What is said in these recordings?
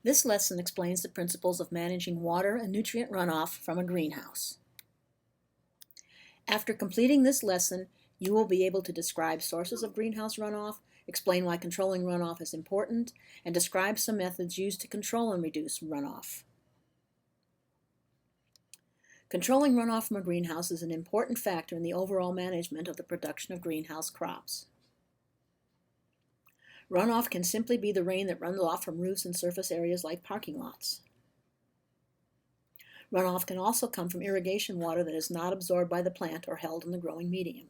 This lesson explains the principles of managing water and nutrient runoff from a greenhouse. After completing this lesson, you will be able to describe sources of greenhouse runoff, explain why controlling runoff is important, and describe some methods used to control and reduce runoff. Controlling runoff from a greenhouse is an important factor in the overall management of the production of greenhouse crops. Runoff can simply be the rain that runs off from roofs and surface areas like parking lots. Runoff can also come from irrigation water that is not absorbed by the plant or held in the growing medium.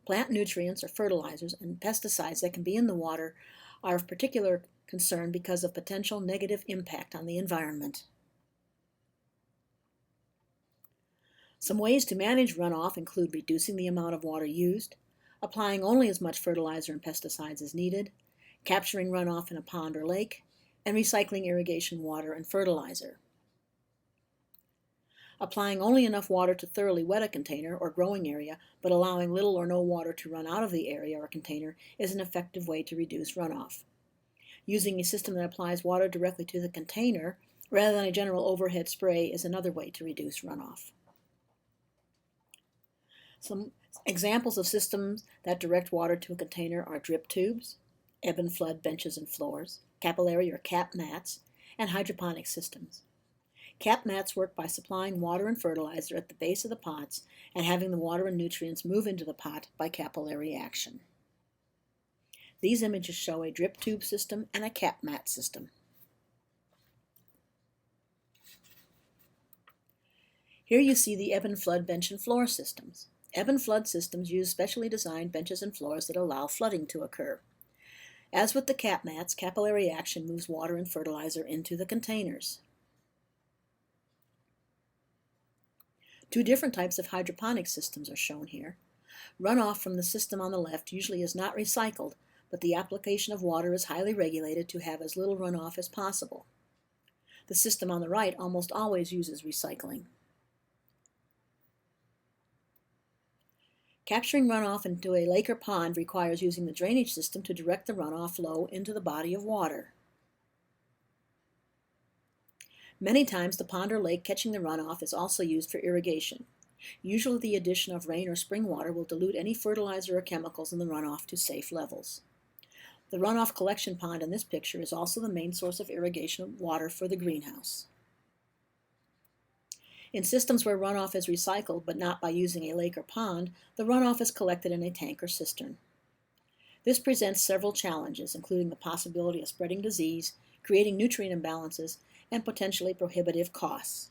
Plant nutrients or fertilizers and pesticides that can be in the water are of particular concern because of potential negative impact on the environment. Some ways to manage runoff include reducing the amount of water used, applying only as much fertilizer and pesticides as needed, capturing runoff in a pond or lake, and recycling irrigation water and fertilizer. Applying only enough water to thoroughly wet a container or growing area, but allowing little or no water to run out of the area or container is an effective way to reduce runoff. Using a system that applies water directly to the container rather than a general overhead spray is another way to reduce runoff. Some examples of systems that direct water to a container are drip tubes, ebb and flood benches and floors, capillary or cap mats, and hydroponic systems. Cap mats work by supplying water and fertilizer at the base of the pots and having the water and nutrients move into the pot by capillary action. These images show a drip tube system and a cap mat system. Here you see the ebb and flood bench and floor systems. Ebb and flood systems use specially designed benches and floors that allow flooding to occur. As with the cap mats, capillary action moves water and fertilizer into the containers. Two different types of hydroponic systems are shown here. Runoff from the system on the left usually is not recycled, but the application of water is highly regulated to have as little runoff as possible. The system on the right almost always uses recycling. Capturing runoff into a lake or pond requires using the drainage system to direct the runoff flow into the body of water. Many times the pond or lake catching the runoff is also used for irrigation. Usually the addition of rain or spring water will dilute any fertilizer or chemicals in the runoff to safe levels. The runoff collection pond in this picture is also the main source of irrigation water for the greenhouse. In systems where runoff is recycled but not by using a lake or pond, the runoff is collected in a tank or cistern. This presents several challenges, including the possibility of spreading disease, creating nutrient imbalances, and potentially prohibitive costs.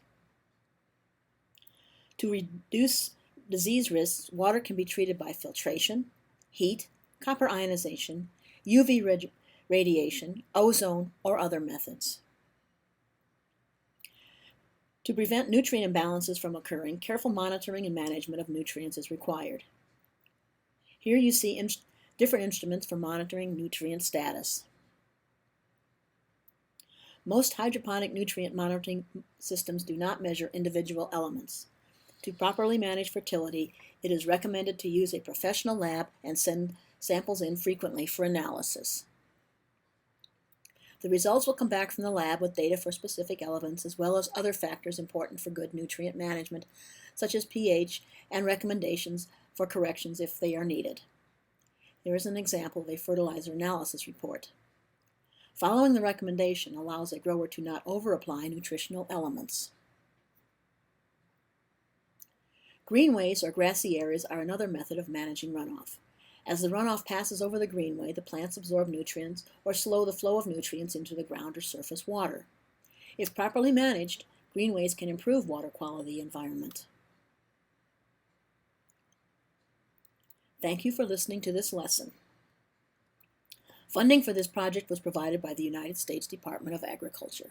To reduce disease risks, water can be treated by filtration, heat, copper ionization, UV radiation, ozone, or other methods. To prevent nutrient imbalances from occurring, careful monitoring and management of nutrients is required. Here you see different instruments for monitoring nutrient status. Most hydroponic nutrient monitoring systems do not measure individual elements. To properly manage fertility, it is recommended to use a professional lab and send samples in frequently for analysis. The results will come back from the lab with data for specific elements as well as other factors important for good nutrient management, such as pH and recommendations for corrections if they are needed. Here is an example of a fertilizer analysis report. Following the recommendation allows a grower to not over-apply nutritional elements. Greenways or grassy areas are another method of managing runoff. As the runoff passes over the greenway, the plants absorb nutrients or slow the flow of nutrients into the ground or surface water. If properly managed, greenways can improve water quality environment. Thank you for listening to this lesson. Funding for this project was provided by the United States Department of Agriculture.